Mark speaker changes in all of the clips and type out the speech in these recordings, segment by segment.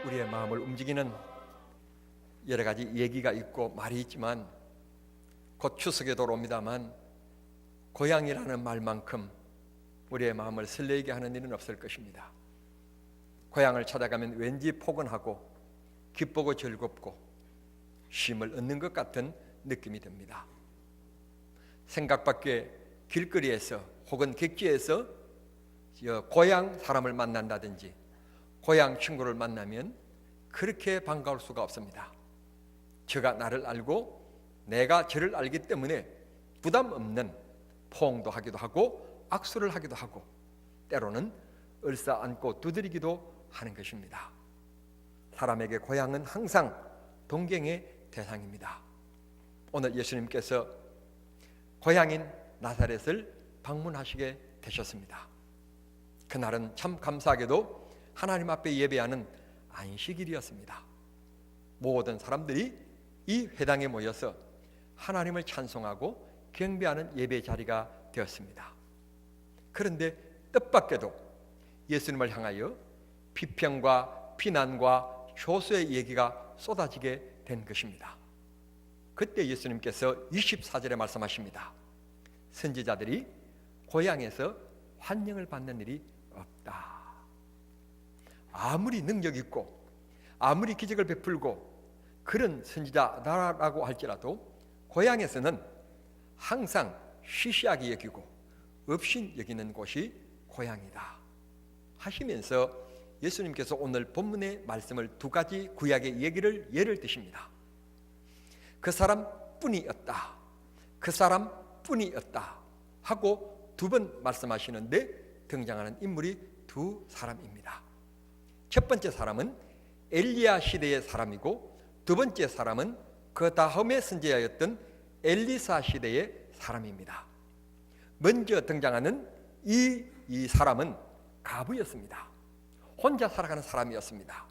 Speaker 1: 우리의 마음을 움직이는 여러 가지 얘기가 있고 말이 있지만 곧 추석에 돌아옵니다만 고향이라는 말만큼 우리의 마음을 설레게 하는 일은 없을 것입니다. 고향을 찾아가면 왠지 포근하고 기쁘고 즐겁고 쉼을 얻는 것 같은 느낌이 듭니다. 생각 밖에 길거리에서 혹은 객지에서 고향 사람을 만난다든지 고향 친구를 만나면 그렇게 반가울 수가 없습니다. 저가 나를 알고 내가 저를 알기 때문에 부담 없는 포옹도 하기도 하고 악수를 하기도 하고 때로는 얼싸안고 두드리기도 하는 것입니다. 사람에게 고향은 항상 동경의 대상입니다. 오늘 예수님께서 고향인 나사렛을 방문하시게 되셨습니다. 그날은 참 감사하게도 하나님 앞에 예배하는 안식일이었습니다. 모든 사람들이 이 회당에 모여서 하나님을 찬송하고 경배하는 예배 자리가 되었습니다. 그런데 뜻밖에도 예수님을 향하여 비평과 비난과 효소의 얘기가 쏟아지게 된 것입니다. 그때 예수님께서 24절에 말씀하십니다. 선지자들이 고향에서 환영을 받는 일이 없다. 아무리 능력 있고 아무리 기적을 베풀고 그런 선지자라고 할지라도 고향에서는 항상 시시하게 여기고 없인 여기는 곳이 고향이다 하시면서 예수님께서 오늘 본문의 말씀을 두 가지 구약의 얘기를 예를 드십니다. 그 사람뿐이었다, 그 사람뿐이었다 하고 두 번 말씀하시는데 등장하는 인물이 두 사람입니다. 첫 번째 사람은 엘리야 시대의 사람이고 두 번째 사람은 그 다음의 선지자였던 엘리사 시대의 사람입니다. 먼저 등장하는 이 사람은 가부였습니다. 혼자 살아가는 사람이었습니다.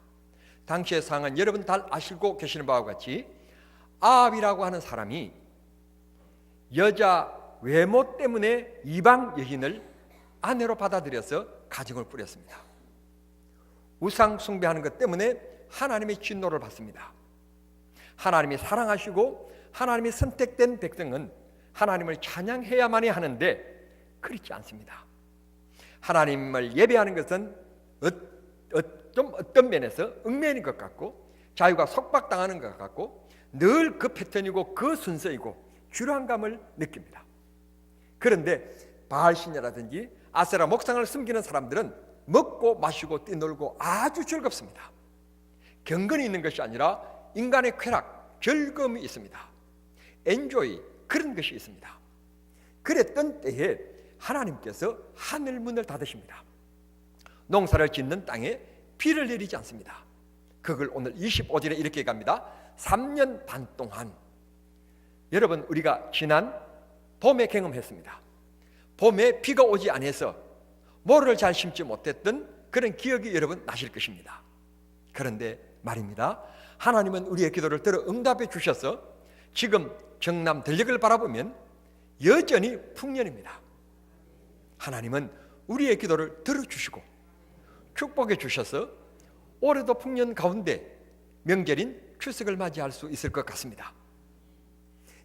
Speaker 1: 당시의 상황은 여러분 다 아시고 계시는 바와 같이 아합이라고 하는 사람이 여자 외모 때문에 이방 여인을 아내로 받아들여서 가정을 꾸렸습니다. 우상 숭배하는 것 때문에 하나님의 진노를 받습니다. 하나님이 사랑하시고 하나님이 선택된 백성은 하나님을 찬양해야만이 하는데 그렇지 않습니다. 하나님을 예배하는 것은 좀 어떤 면에서 얽매이는 것 같고 자유가 속박당하는 것 같고 늘 그 패턴이고 그 순서이고 주량감을 느낍니다. 그런데 바알신이라든지 아세라 목상을 숨기는 사람들은 먹고 마시고 뛰놀고 아주 즐겁습니다. 경건이 있는 것이 아니라 인간의 쾌락, 즐거움이 있습니다. 엔조이, 그런 것이 있습니다. 그랬던 때에 하나님께서 하늘 문을 닫으십니다. 농사를 짓는 땅에 비를 내리지 않습니다. 그걸 오늘 25절에 이렇게 갑니다. 3년 반 동안 여러분 우리가 지난 봄에 경험했습니다. 봄에 비가 오지 않아서 모를 잘 심지 못했던 그런 기억이 여러분 나실 것입니다. 그런데 말입니다. 하나님은 우리의 기도를 들어 응답해 주셔서 지금 경남 전력을 바라보면 여전히 풍년입니다. 하나님은 우리의 기도를 들어주시고 축복해 주셔서 올해도 풍년 가운데 명절인 추석을 맞이할 수 있을 것 같습니다.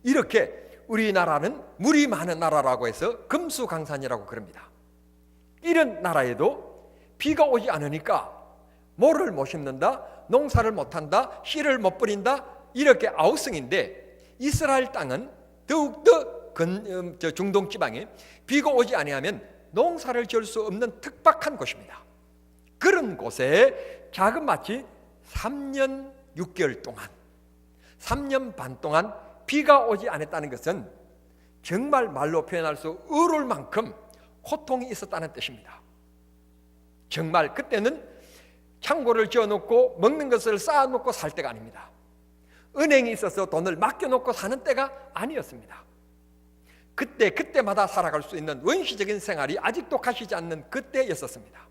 Speaker 1: 이렇게 우리나라는 물이 많은 나라라고 해서 금수강산이라고 그럽니다. 이런 나라에도 비가 오지 않으니까 모를 못 심는다, 농사를 못한다, 씨를 못 뿌린다 이렇게 아우성인데 이스라엘 땅은 더욱더 중동 지방에 비가 오지 아니하면 농사를 지을 수 없는 특박한 곳입니다. 그런 곳에 자그마치 3년 6개월 동안 3년 반 동안 비가 오지 않았다는 것은 정말 말로 표현할 수 어려울 만큼 고통이 있었다는 뜻입니다. 정말 그때는 창고를 지어놓고 먹는 것을 쌓아놓고 살 때가 아닙니다. 은행이 있어서 돈을 맡겨놓고 사는 때가 아니었습니다. 그때마다 살아갈 수 있는 원시적인 생활이 아직도 가시지 않는 그때였었습니다.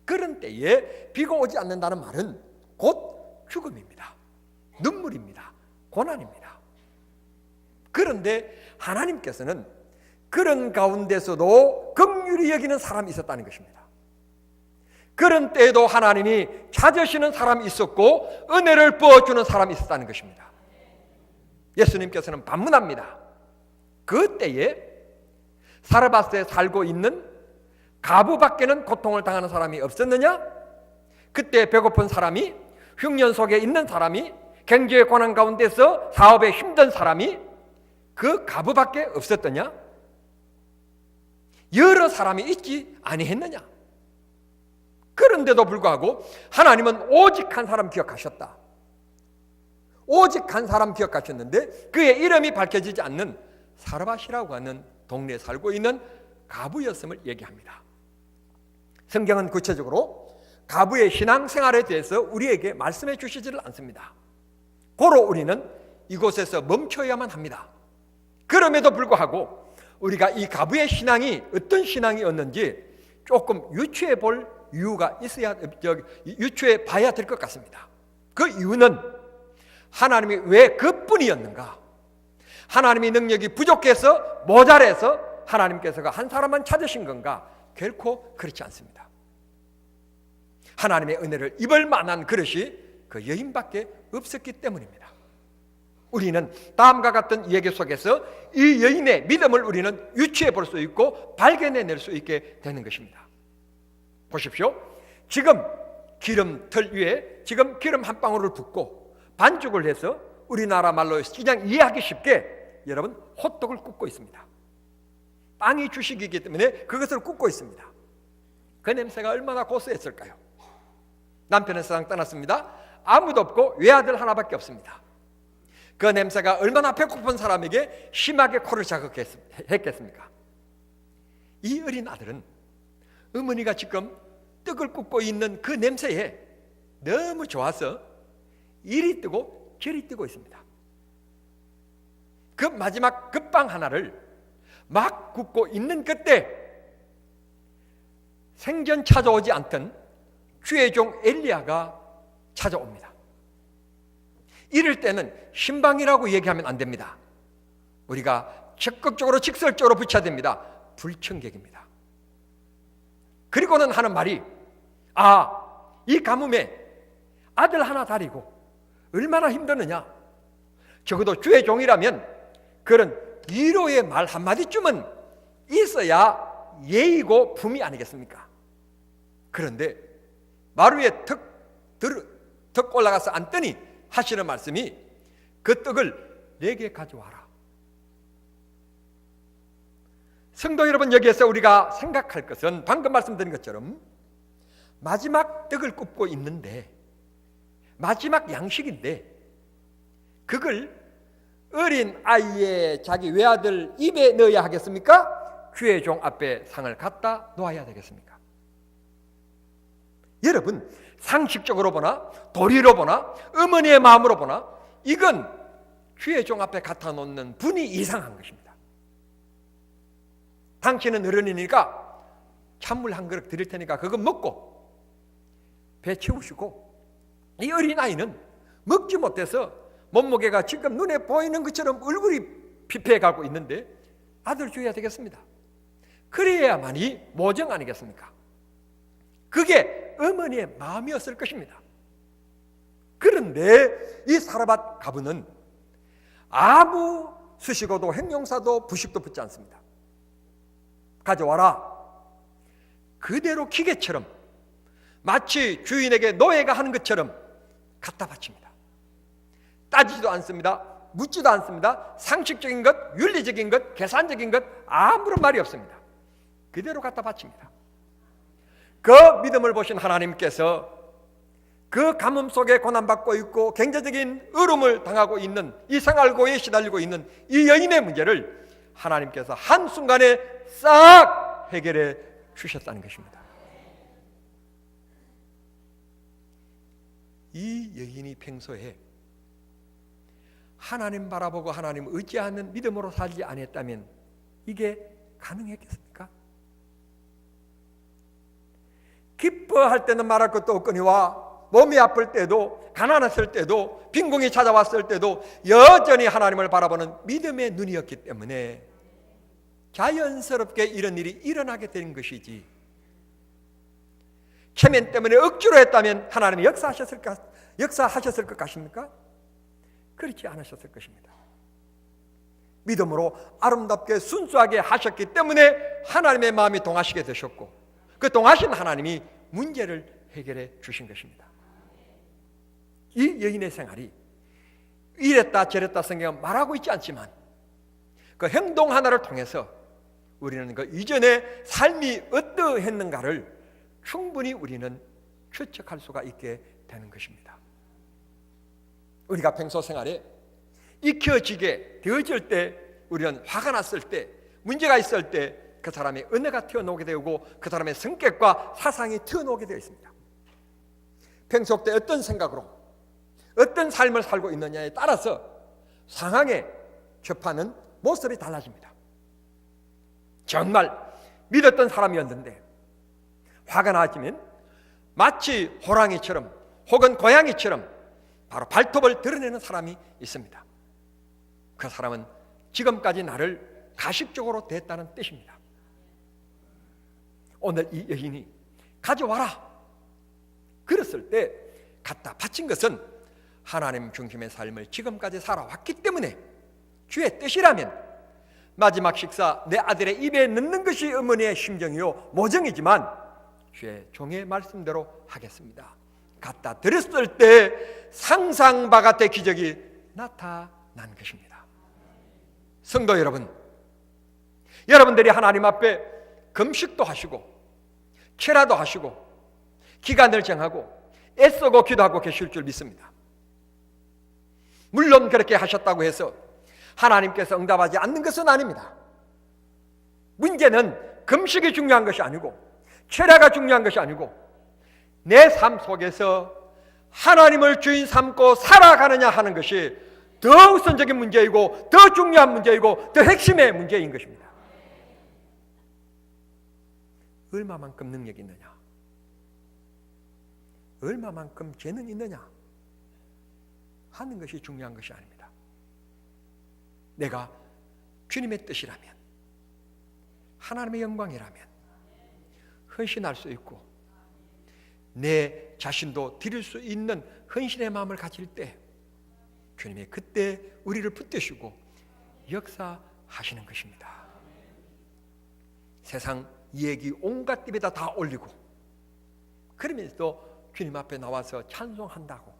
Speaker 1: 그런 때에 비가 오지 않는다는 말은 곧 죽음입니다. 눈물입니다. 고난입니다. 그런데 하나님께서는 그런 가운데서도 긍휼히 여기는 사람이 있었다는 것입니다. 그런 때에도 하나님이 찾으시는 사람이 있었고 은혜를 부어주는 사람이 있었다는 것입니다. 예수님께서는 반문합니다. 그 때에 사르밧에 살고 있는 가부밖에는 고통을 당하는 사람이 없었느냐? 그때 배고픈 사람이, 흉년 속에 있는 사람이, 경제의 고난 가운데서 사업에 힘든 사람이 그 가부밖에 없었더냐? 여러 사람이 있지 아니했느냐? 그런데도 불구하고 하나님은 오직 한 사람 기억하셨다. 오직 한 사람 기억하셨는데 그의 이름이 밝혀지지 않는 사르밧이라고 하는 동네에 살고 있는 가부였음을 얘기합니다. 성경은 구체적으로 가부의 신앙생활에 대해서 우리에게 말씀해 주시지를 않습니다. 고로 우리는 이곳에서 멈춰야만 합니다. 그럼에도 불구하고 우리가 이 가부의 신앙이 어떤 신앙이었는지 조금 유추해 볼 이유가 있어야, 유추해 봐야 될 것 같습니다. 그 이유는 하나님이 왜 그뿐이었는가? 하나님의 능력이 부족해서 모자라서 하나님께서가 한 사람만 찾으신 건가? 결코 그렇지 않습니다. 하나님의 은혜를 입을 만한 그릇이 그 여인밖에 없었기 때문입니다. 우리는 다음과 같은 이야기 속에서 이 여인의 믿음을 우리는 유추해 볼 수 있고 발견해낼 수 있게 되는 것입니다. 보십시오. 지금 기름틀 위에 지금 기름 한 방울을 붓고 반죽을 해서 우리나라 말로 그냥 이해하기 쉽게 여러분 호떡을 굽고 있습니다. 빵이 주식이기 때문에 그것을 굽고 있습니다. 그 냄새가 얼마나 고소했을까요? 남편은 세상 떠났습니다. 아무도 없고 외아들 하나밖에 없습니다. 그 냄새가 얼마나 배고픈 사람에게 심하게 코를 자극했겠습니까? 이 어린 아들은 어머니가 지금 떡을 굽고 있는 그 냄새에 너무 좋아서 이리 뜨고 저리 뜨고 있습니다. 그 마지막 그 빵 하나를 막 굽고 있는 그때 생전 찾아오지 않던 주의 종 엘리야가 찾아옵니다. 이럴 때는 신방이라고 얘기하면 안 됩니다. 우리가 적극적으로 직설적으로 붙여야 됩니다. 불청객입니다. 그리고는 하는 말이 이 가뭄에 아들 하나 다리고 얼마나 힘드느냐. 적어도 주의 종이라면 그런 위로의 말 한마디쯤은 있어야 예의고 품이 아니겠습니까? 그런데 말 위에 턱 올라가서 앉더니 하시는 말씀이 그 떡을 내게 가져와라. 성도 여러분, 여기에서 우리가 생각할 것은 방금 말씀드린 것처럼 마지막 떡을 굽고 있는데 마지막 양식인데 그걸 어린 아이의 자기 외아들 입에 넣어야 하겠습니까? 주의 종 앞에 상을 갖다 놓아야 되겠습니까? 여러분, 상식적으로 보나 도리로 보나 어머니의 마음으로 보나 이건 주의 종 앞에 갖다 놓는 분이 이상한 것입니다. 당신은 어른이니까 찬물 한 그릇 드릴 테니까 그거 먹고 배 채우시고, 이 어린아이는 먹지 못해서 몸무게가 지금 눈에 보이는 것처럼 얼굴이 피폐해가고 있는데 아들 줘야 되겠습니다. 그래야만이 모정 아니겠습니까? 그게 어머니의 마음이었을 것입니다. 그런데 이 사르밧 가부는 아무 수식어도 형용사도 부식도 붙지 않습니다. 가져와라. 그대로 기계처럼 마치 주인에게 노예가 하는 것처럼 갖다 바칩니다. 따지지도 않습니다. 묻지도 않습니다. 상식적인 것, 윤리적인 것, 계산적인 것 아무런 말이 없습니다. 그대로 갖다 바칩니다. 그 믿음을 보신 하나님께서 그 가뭄 속에 고난받고 있고 경제적인 어려움을 당하고 있는 이 생활고에 시달리고 있는 이 여인의 문제를 하나님께서 한순간에 싹 해결해 주셨다는 것입니다. 이 여인이 평소에 하나님 바라보고 하나님 의지하는 믿음으로 살지 않았다면 이게 가능했겠습니까? 기뻐할 때는 말할 것도 없거니와 몸이 아플 때도 가난했을 때도 빈궁이 찾아왔을 때도 여전히 하나님을 바라보는 믿음의 눈이었기 때문에 자연스럽게 이런 일이 일어나게 된 것이지, 체면 때문에 억지로 했다면 하나님이 역사하셨을 것 같습니까? 그렇지 않으셨을 것입니다. 믿음으로 아름답게 순수하게 하셨기 때문에 하나님의 마음이 동하시게 되셨고, 그 동하신 하나님이 문제를 해결해 주신 것입니다. 이 여인의 생활이 이랬다 저랬다 성경은 말하고 있지 않지만 그 행동 하나를 통해서 우리는 그 이전의 삶이 어떠했는가를 충분히 우리는 추측할 수가 있게 되는 것입니다. 우리가 평소 생활에 익혀지게 되어질 때, 우리는 화가 났을 때, 문제가 있을 때 그 사람의 은혜가 튀어나오게 되고 그 사람의 성격과 사상이 튀어나오게 되어 있습니다. 평소 때 어떤 생각으로 어떤 삶을 살고 있느냐에 따라서 상황에 접하는 모습이 달라집니다. 정말 믿었던 사람이었는데 화가 나지면 마치 호랑이처럼 혹은 고양이처럼 바로 발톱을 드러내는 사람이 있습니다. 그 사람은 지금까지 나를 가식적으로 대했다는 뜻입니다. 오늘 이 여인이 가져와라 그랬을 때 갖다 바친 것은 하나님 중심의 삶을 지금까지 살아왔기 때문에 주의 뜻이라면 마지막 식사 내 아들의 입에 넣는 것이 어머니의 심정이요 모정이지만 주의 종의 말씀대로 하겠습니다. 갖다 드렸을 때 상상 바깥의 기적이 나타난 것입니다. 성도 여러분, 여러분들이 하나님 앞에 금식도 하시고 철야도 하시고 기간을 정하고 애쓰고 기도하고 계실 줄 믿습니다. 물론 그렇게 하셨다고 해서 하나님께서 응답하지 않는 것은 아닙니다. 문제는 금식이 중요한 것이 아니고 철야가 중요한 것이 아니고 내 삶 속에서 하나님을 주인 삼고 살아가느냐 하는 것이 더 우선적인 문제이고 더 중요한 문제이고 더 핵심의 문제인 것입니다. 얼마만큼 능력이 있느냐, 얼마만큼 재능이 있느냐 하는 것이 중요한 것이 아닙니다. 내가 주님의 뜻이라면, 하나님의 영광이라면 헌신할 수 있고 내 자신도 드릴 수 있는 헌신의 마음을 가질 때 주님이 그때 우리를 붙드시고 역사하시는 것입니다. 세상 얘기 온갖 집에다 다 올리고 그러면서 주님 앞에 나와서 찬송한다고,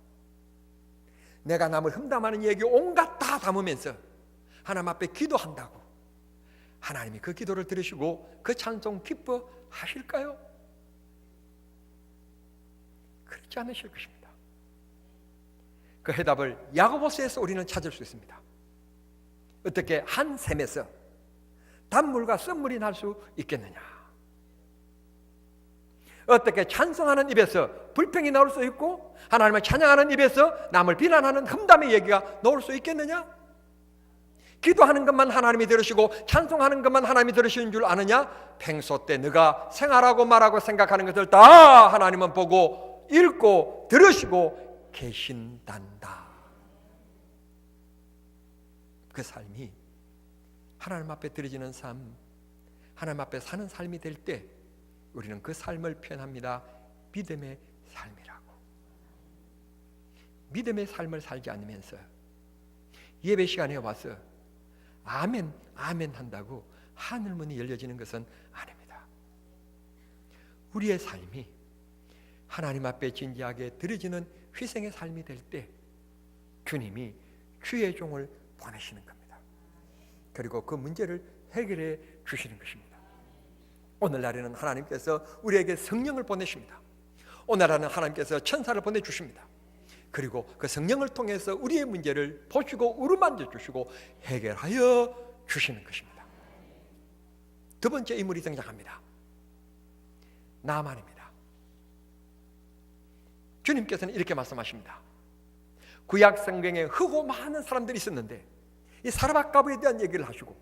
Speaker 1: 내가 남을 흠담하는 얘기 온갖 다 담으면서 하나님 앞에 기도한다고 하나님이 그 기도를 들으시고 그 찬송 기뻐하실까요? 그렇지 않으실 것입니다. 그 해답을 야고보서에서 우리는 찾을 수 있습니다. 어떻게 한 샘에서 단물과 쓴물이 날 수 있겠느냐, 어떻게 찬송하는 입에서 불평이 나올 수 있고 하나님을 찬양하는 입에서 남을 비난하는 흠담의 얘기가 나올 수 있겠느냐? 기도하는 것만 하나님이 들으시고 찬송하는 것만 하나님이 들으시는 줄 아느냐? 평소 때 네가 생활하고 말하고 생각하는 것을 다 하나님은 보고 읽고 들으시고 계신단다. 그 삶이 하나님 앞에 드려지는 삶, 하나님 앞에 사는 삶이 될 때 우리는 그 삶을 표현합니다. 믿음의 삶이라고. 믿음의 삶을 살지 않으면서 예배 시간에 와서 아멘, 아멘 한다고 하늘문이 열려지는 것은 아닙니다. 우리의 삶이 하나님 앞에 진지하게 드려지는 희생의 삶이 될 때 주님이 주의 종을 보내시는 겁니다. 그리고 그 문제를 해결해 주시는 것입니다. 오늘날에는 하나님께서 우리에게 성령을 보내십니다. 오늘날에는 하나님께서 천사를 보내주십니다. 그리고 그 성령을 통해서 우리의 문제를 보시고 우르만져 주시고 해결하여 주시는 것입니다. 두 번째 인물이 등장합니다. 나만입니다. 주님께서는 이렇게 말씀하십니다. 구약 성경에 흑고 많은 사람들이 있었는데 이 사르밧가브에 대한 얘기를 하시고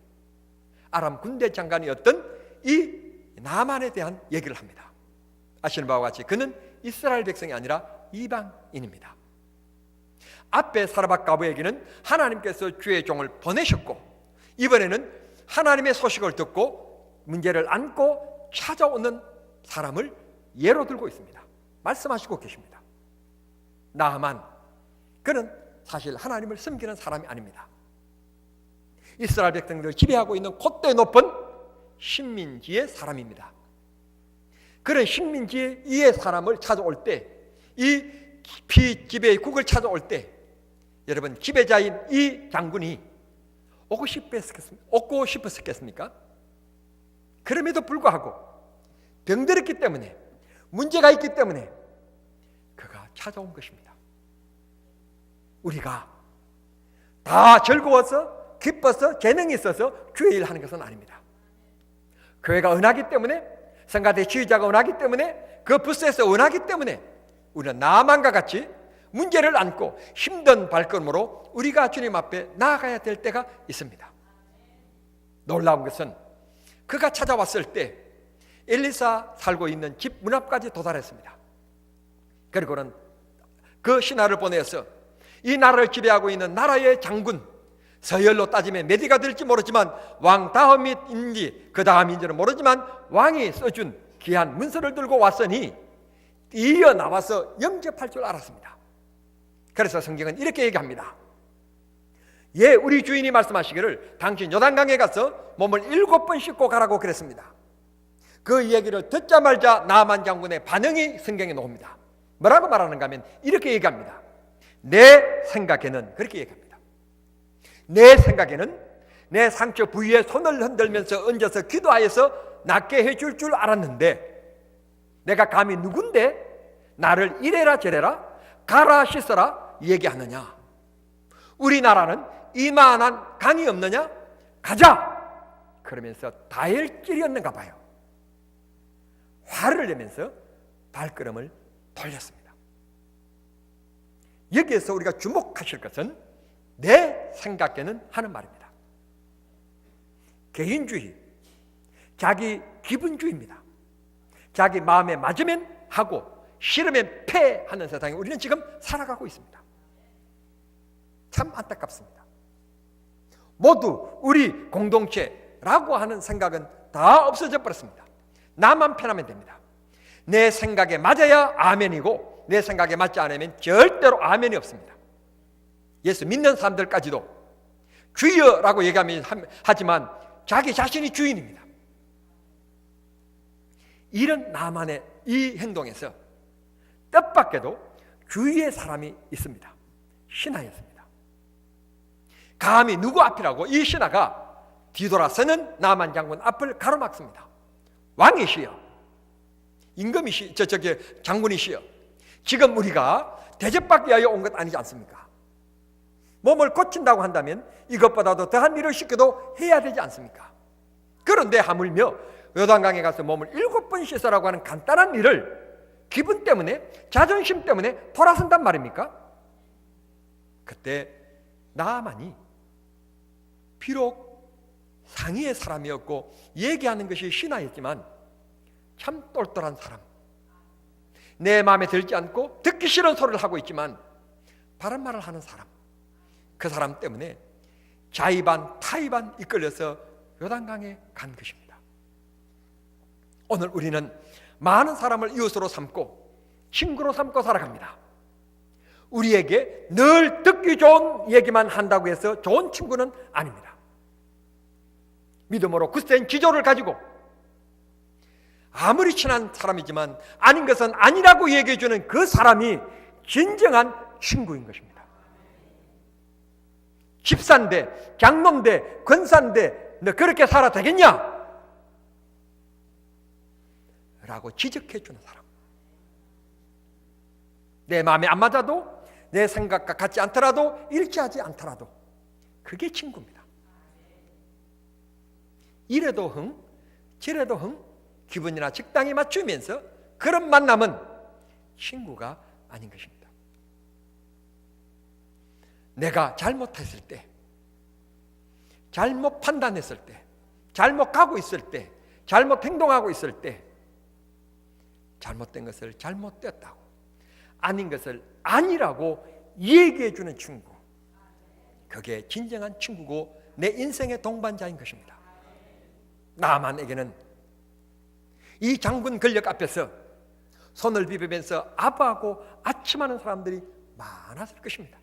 Speaker 1: 아람 군대 장관이었던 이 나만에 대한 얘기를 합니다. 아시는 바와 같이 그는 이스라엘 백성이 아니라 이방인입니다. 앞에 사르밧가브에게는 하나님께서 주의 종을 보내셨고 이번에는 하나님의 소식을 듣고 문제를 안고 찾아오는 사람을 예로 들고 있습니다. 말씀하시고 계십니다. 나아만, 그는 사실 하나님을 섬기는 사람이 아닙니다. 이스라엘 백성들을 지배하고 있는 콧대 높은 식민지의 사람입니다. 그런 식민지의 사람을 찾아올 때, 이 비지배국을 찾아올 때, 여러분, 지배자인 이 장군이 오고 싶었겠습니까? 그럼에도 불구하고 병들었기 때문에, 문제가 있기 때문에 그가 찾아온 것입니다. 우리가 다 즐거워서, 기뻐서, 재능이 있어서 교회 일을 하는 것은 아닙니다. 교회가 은하기 때문에, 성가대 지휘자가 은하기 때문에, 그 부스에서 은하기 때문에 우리는 나만과 같이 문제를 안고 힘든 발걸음으로 우리가 주님 앞에 나아가야 될 때가 있습니다. 놀라운 것은 그가 찾아왔을 때 엘리사 살고 있는 집 문 앞까지 도달했습니다. 그리고는 그 신하를 보내서 이 나라를 지배하고 있는 나라의 장군, 서열로 따지면 메디가 될지 모르지만 왕 다음인지 그 다음인지는 모르지만 왕이 써준 귀한 문서를 들고 왔으니 뛰어나와서 영접할 줄 알았습니다. 그래서 성경은 이렇게 얘기합니다. 예, 우리 주인이 말씀하시기를 당신 요단강에 가서 몸을 7번 씻고 가라고 그랬습니다. 그 얘기를 듣자마자 나만 장군의 반응이 성경에 나옵니다. 뭐라고 말하는가 하면 이렇게 얘기합니다. 내 생각에는, 그렇게 얘기합니다. 내 생각에는 내 상처 부위에 손을 흔들면서 얹어서 기도하여서 낫게 해줄 줄 알았는데, 내가 감히 누군데 나를 이래라 저래라 가라 씻어라 얘기하느냐? 우리나라는 이만한 강이 없느냐? 가자! 그러면서 다혈질이었는가 봐요. 화를 내면서 발걸음을 돌렸습니다. 여기에서 우리가 주목하실 것은 내 생각에는 하는 말입니다. 개인주의, 자기 기분주의입니다. 자기 마음에 맞으면 하고 싫으면 패하는 세상에 우리는 지금 살아가고 있습니다. 참 안타깝습니다. 모두 우리 공동체라고 하는 생각은 다 없어져 버렸습니다. 나만 편하면 됩니다. 내 생각에 맞아야 아멘이고 내 생각에 맞지 않으면 절대로 아멘이 없습니다. 예수 믿는 사람들까지도 주여라고 하지만 자기 자신이 주인입니다. 이런 나만의 이 행동에서 뜻밖에도 주위의 사람이 있습니다. 신하였습니다. 감히 누구 앞이라고 이 신하가 뒤돌아서는 나만 장군 앞을 가로막습니다. 왕이시여, 임금이시, 장군이시여, 지금 우리가 대접받기 위하여 온 것 아니지 않습니까? 몸을 고친다고 한다면 이것보다도 더한 일을 시켜도 해야 되지 않습니까? 그런데 하물며 요단강에 가서 몸을 7번 씻으라고 하는 간단한 일을 기분 때문에, 자존심 때문에 돌아선단 말입니까? 그때 나아만이 비록 상위의 사람이었고 얘기하는 것이 신하였지만 참 똘똘한 사람, 내 마음에 들지 않고 듣기 싫은 소리를 하고 있지만 바른 말을 하는 사람, 그 사람 때문에 자의반 타의반 이끌려서 요단강에 간 것입니다. 오늘 우리는 많은 사람을 이웃으로 삼고 친구로 삼고 살아갑니다. 우리에게 늘 듣기 좋은 얘기만 한다고 해서 좋은 친구는 아닙니다. 믿음으로 굳센 기조를 가지고 아무리 친한 사람이지만 아닌 것은 아니라고 얘기해주는 그 사람이 진정한 친구인 것입니다. 집사인데, 장로인데, 권사인데 너 그렇게 살아 되겠냐? 라고 지적해주는 사람. 내 마음에 안 맞아도, 내 생각과 같지 않더라도, 일치하지 않더라도 그게 친구입니다. 이래도 흥, 저래도 흥, 기분이나 적당히 맞추면서 그런 만남은 친구가 아닌 것입니다. 내가 잘못했을 때, 잘못 판단했을 때, 잘못 가고 있을 때, 잘못 행동하고 있을 때 잘못된 것을 잘못됐다고, 아닌 것을 아니라고 얘기해주는 친구, 그게 진정한 친구고 내 인생의 동반자인 것입니다. 나만에게는 이 장군 권력 앞에서 손을 비비면서 아부하고 아침하는 사람들이 많았을 것입니다.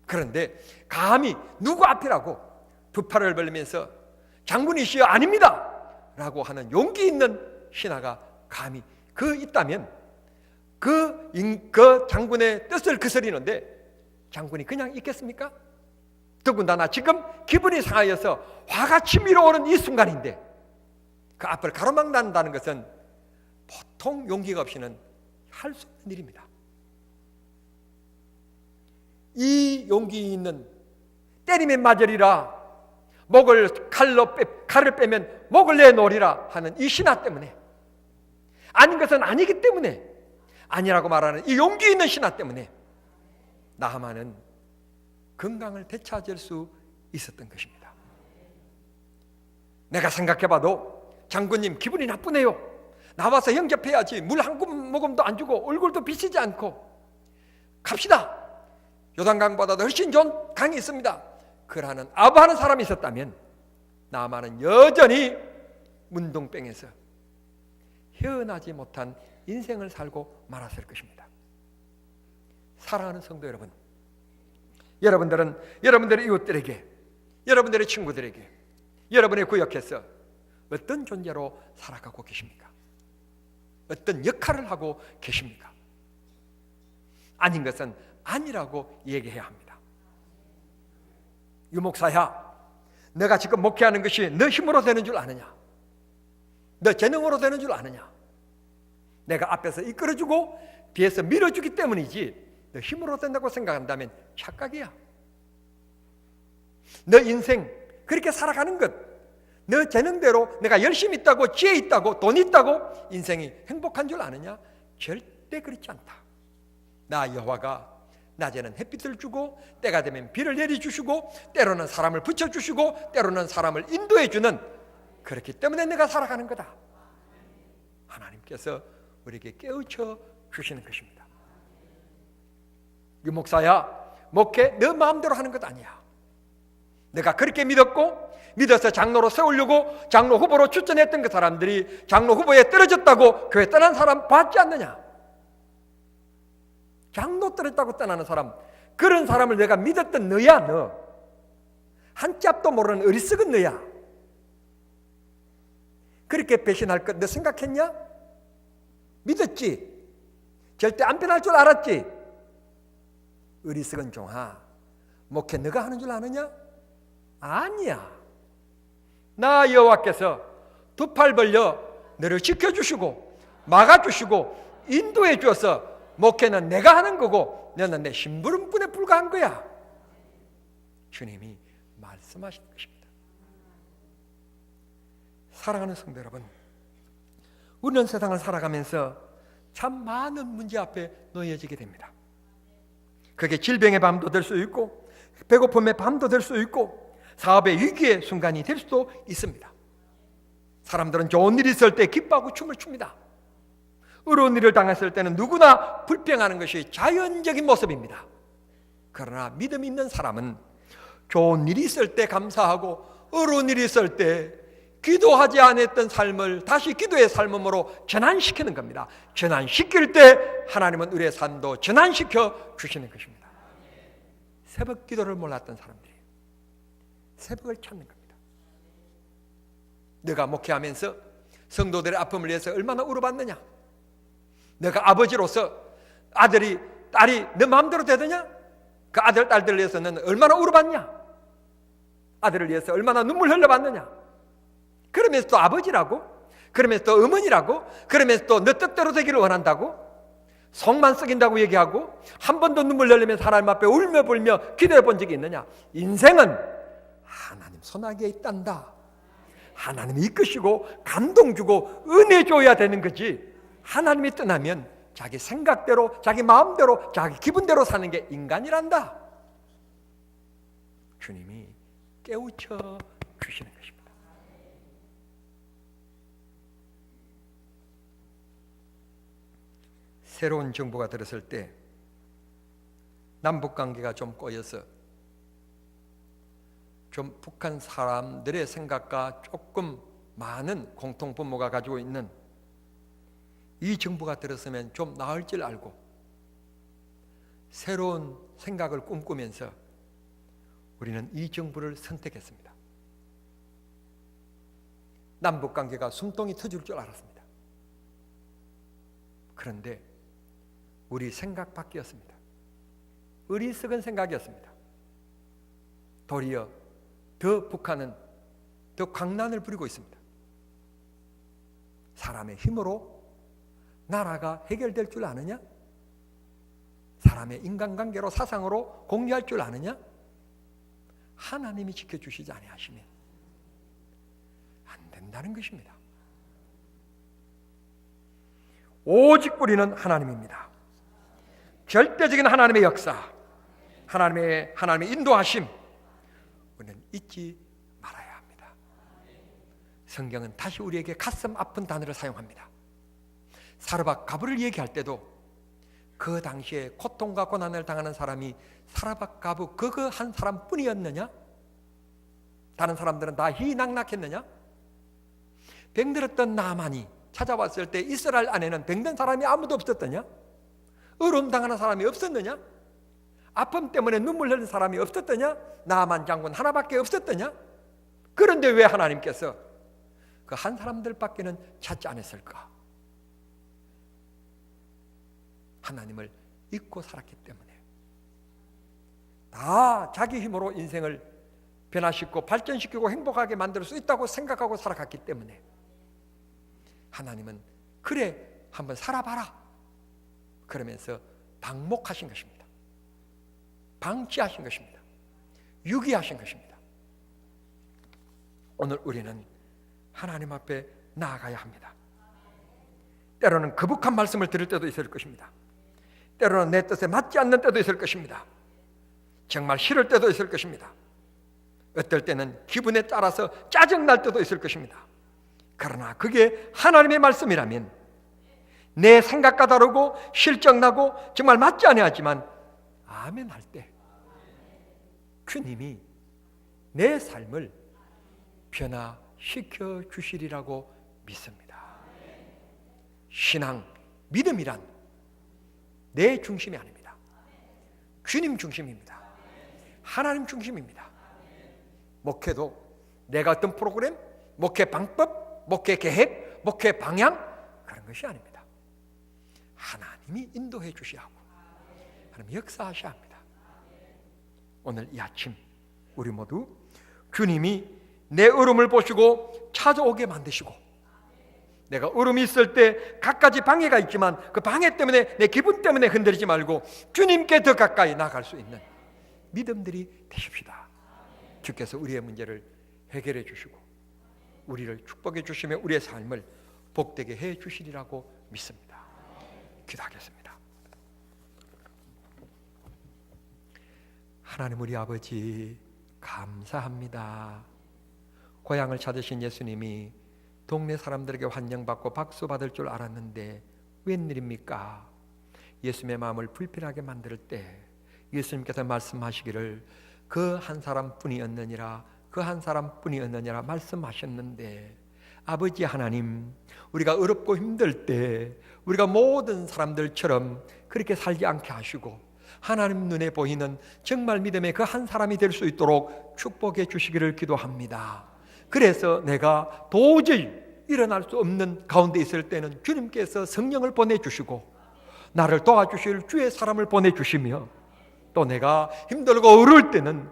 Speaker 1: 그런데 감히 누구 앞이라고 두 팔을 벌리면서 장군이시여 아닙니다 라고 하는 용기 있는 신하가 감히 있다면 그 장군의 뜻을 거스리는데 장군이 그냥 있겠습니까? 더군다나 지금 기분이 상하여서 화가 치밀어 오는 이 순간인데 그 앞을 가로막는다는 것은 보통 용기가 없이는 할 수 없는 일입니다. 이 용기 있는 때리면 맞으리라, 칼을 빼면 목을 내놓으리라 하는 이 신하 때문에, 아닌 것은 아니기 때문에 아니라고 말하는 이 용기 있는 신하 때문에 나하만은 건강을 되찾을 수 있었던 것입니다. 내가 생각해봐도 장군님 기분이 나쁘네요. 나와서 영접해야지. 물 한 모금도 안 주고 얼굴도 비치지 않고 갑시다. 요단강보다도 훨씬 좋은 강이 있습니다. 그러는 아부하는 사람이 있었다면 나아만은 여전히 문둥병에서 헤어나지 못한 인생을 살고 말았을 것입니다. 사랑하는 성도 여러분, 여러분들은 여러분들의 이웃들에게, 여러분들의 친구들에게, 여러분의 구역에서 어떤 존재로 살아가고 계십니까? 어떤 역할을 하고 계십니까? 아닌 것은 아니라고 얘기해야 합니다. 유목사야, 내가 지금 목회하는 것이 너 힘으로 되는 줄 아느냐? 너 재능으로 되는 줄 아느냐? 내가 앞에서 이끌어주고 뒤에서 밀어주기 때문이지 너 힘으로 된다고 생각한다면 착각이야. 너 인생 그렇게 살아가는 것, 너 재능대로 내가 열심히 있다고, 지혜 있다고, 돈 있다고 인생이 행복한 줄 아느냐? 절대 그렇지 않다. 나 여호와가 낮에는 햇빛을 주고 때가 되면 비를 내려주시고 때로는 사람을 붙여주시고 때로는 사람을 인도해주는, 그렇기 때문에 내가 살아가는 거다. 하나님께서 우리에게 깨우쳐 주시는 것입니다. 유목사야, 목회 너 마음대로 하는 것 아니야. 내가 그렇게 믿어서 장로로 세우려고 장로 후보로 추천했던 그 사람들이 장로 후보에 떨어졌다고 교회 떠난 사람 봤지 않느냐? 장로 떨어졌다고 떠나는 사람, 그런 사람을 내가 믿었던 너야. 너 한 짭도 모르는 어리석은 너야. 그렇게 배신할 것 너 생각했냐? 믿었지? 절대 안 변할 줄 알았지? 어리석은 종아, 목회 너가 하는 줄 아느냐? 아니야. 나 여호와께서 두 팔 벌려 너를 지켜주시고 막아주시고 인도해 주어서 목회는 내가 하는 거고 너는 내 심부름꾼에 불과한 거야. 주님이 말씀하시는 것입니다. 사랑하는 성도 여러분, 우리는 세상을 살아가면서 참 많은 문제 앞에 놓여지게 됩니다. 그게 질병의 밤도 될 수 있고 배고픔의 밤도 될 수 있고 사업의 위기의 순간이 될 수도 있습니다. 사람들은 좋은 일이 있을 때 기뻐하고 춤을 춥니다. 어려운 일을 당했을 때는 누구나 불평하는 것이 자연적인 모습입니다. 그러나 믿음 있는 사람은 좋은 일이 있을 때 감사하고 어려운 일이 있을 때 기도하지 않았던 삶을 다시 기도의 삶으로 전환시키는 겁니다. 전환시킬 때 하나님은 우리의 삶도 전환시켜 주시는 것입니다. 새벽 기도를 몰랐던 사람들이 새벽을 찾는 겁니다. 내가 목회하면서 성도들의 아픔을 위해서 얼마나 울어봤느냐? 내가 아버지로서 아들이, 딸이 내 마음대로 되느냐? 그 아들, 딸들을 위해서 너는 얼마나 울어봤냐? 아들을 위해서 얼마나 눈물 흘려봤느냐? 그러면서 또 아버지라고? 그러면서 또 어머니라고? 그러면서 또 너 뜻대로 되기를 원한다고? 속만 썩인다고 얘기하고 한 번도 눈물 흘리면서 하나님 앞에 울며 불며 기도해 본 적이 있느냐? 인생은 하나님 손아귀에 있단다. 하나님이 이끄시고 감동 주고 은혜 줘야 되는 거지, 하나님이 떠나면 자기 생각대로 자기 마음대로 자기 기분대로 사는 게 인간이란다. 주님이 깨우쳐 주시는 것입니다. 새로운 정부가 들었을 때 남북관계가 좀 꼬여서 좀 북한 사람들의 생각과 조금 많은 공통분모가 가지고 있는 이 정부가 들었으면 좀 나을 줄 알고 새로운 생각을 꿈꾸면서 우리는 이 정부를 선택했습니다. 남북관계가 숨통이 터질 줄 알았습니다. 그런데 우리 생각 밖이었습니다. 어리석은 생각이었습니다. 도리어 더 북한은 더 광란을 부리고 있습니다. 사람의 힘으로 나라가 해결될 줄 아느냐? 사람의 인간관계로 사상으로 공유할 줄 아느냐? 하나님이 지켜주시지 아니하시면 안 된다는 것입니다. 오직 우리는 하나님입니다. 절대적인 하나님의 역사, 하나님의 인도하심, 우리는 잊지 말아야 합니다. 성경은 다시 우리에게 가슴 아픈 단어를 사용합니다. 사르밧 가브를 얘기할 때도 그 당시에 고통과 고난을 당하는 사람이 사르밧 가브 그거 한 사람뿐이었느냐? 다른 사람들은 다 희낙낙했느냐? 병들었던 나만이 찾아왔을 때 이스라엘 안에는 병든 사람이 아무도 없었더냐? 어려움 당하는 사람이 없었느냐? 아픔 때문에 눈물 흘리는 사람이 없었더냐? 나만 장군 하나밖에 없었더냐? 그런데 왜 하나님께서 그 한 사람들밖에는 찾지 않았을까? 하나님을 잊고 살았기 때문에, 다 자기 힘으로 인생을 변화시키고 발전시키고 행복하게 만들 수 있다고 생각하고 살아갔기 때문에 하나님은 그래 한번 살아봐라 그러면서 방목하신 것입니다. 방치하신 것입니다. 유기하신 것입니다. 오늘 우리는 하나님 앞에 나아가야 합니다. 때로는 거북한 말씀을 들을 때도 있을 것입니다. 때로는 내 뜻에 맞지 않는 때도 있을 것입니다. 정말 싫을 때도 있을 것입니다. 어떨 때는 기분에 따라서 짜증날 때도 있을 것입니다. 그러나 그게 하나님의 말씀이라면 내 생각과 다르고 실정나고 정말 맞지 아니하지만 아멘 할 때 주님이 내 삶을 변화시켜 주시리라고 믿습니다. 신앙, 믿음이란 내 중심이 아닙니다. 주님 중심입니다. 하나님 중심입니다. 목회도 내가 어떤 프로그램, 목회 방법, 목회 계획, 목회 방향 그런 것이 아닙니다. 하나님이 인도해 주셔야 하고 하나님 역사하셔야 합니다. 오늘 이 아침 우리 모두 주님이 내 얼음을 보시고 찾아오게 만드시고, 내가 얼음이 있을 때 갖가지 방해가 있지만 그 방해 때문에 내 기분 때문에 흔들리지 말고 주님께 더 가까이 나갈 수 있는 믿음들이 되십시다. 주께서 우리의 문제를 해결해 주시고 우리를 축복해 주시며 우리의 삶을 복되게 해 주시리라고 믿습니다. 기도하겠습니다. 하나님 우리 아버지 감사합니다. 고향을 찾으신 예수님이 동네 사람들에게 환영받고 박수받을 줄 알았는데 웬일입니까? 예수님의 마음을 불편하게 만들 때 예수님께서 말씀하시기를 그 한 사람뿐이었느니라, 그 한 사람뿐이었느니라 말씀하셨는데, 아버지 하나님, 우리가 어렵고 힘들 때 우리가 모든 사람들처럼 그렇게 살지 않게 하시고 하나님 눈에 보이는 정말 믿음의 그 한 사람이 될 수 있도록 축복해 주시기를 기도합니다. 그래서 내가 도저히 일어날 수 없는 가운데 있을 때는 주님께서 성령을 보내주시고 나를 도와주실 주의 사람을 보내주시며, 또 내가 힘들고 어려울 때는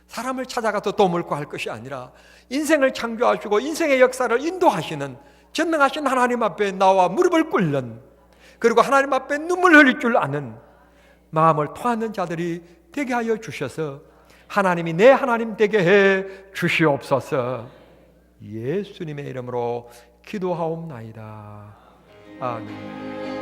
Speaker 1: 사람을 찾아가서 도움을 구할 것이 아니라 인생을 창조하시고 인생의 역사를 인도하시는 전능하신 하나님 앞에 나와 무릎을 꿇는, 그리고 하나님 앞에 눈물 흘릴 줄 아는 마음을 토하는 자들이 되게 하여 주셔서 하나님이 내 하나님 되게 해 주시옵소서. 예수님의 이름으로 기도하옵나이다. 아멘.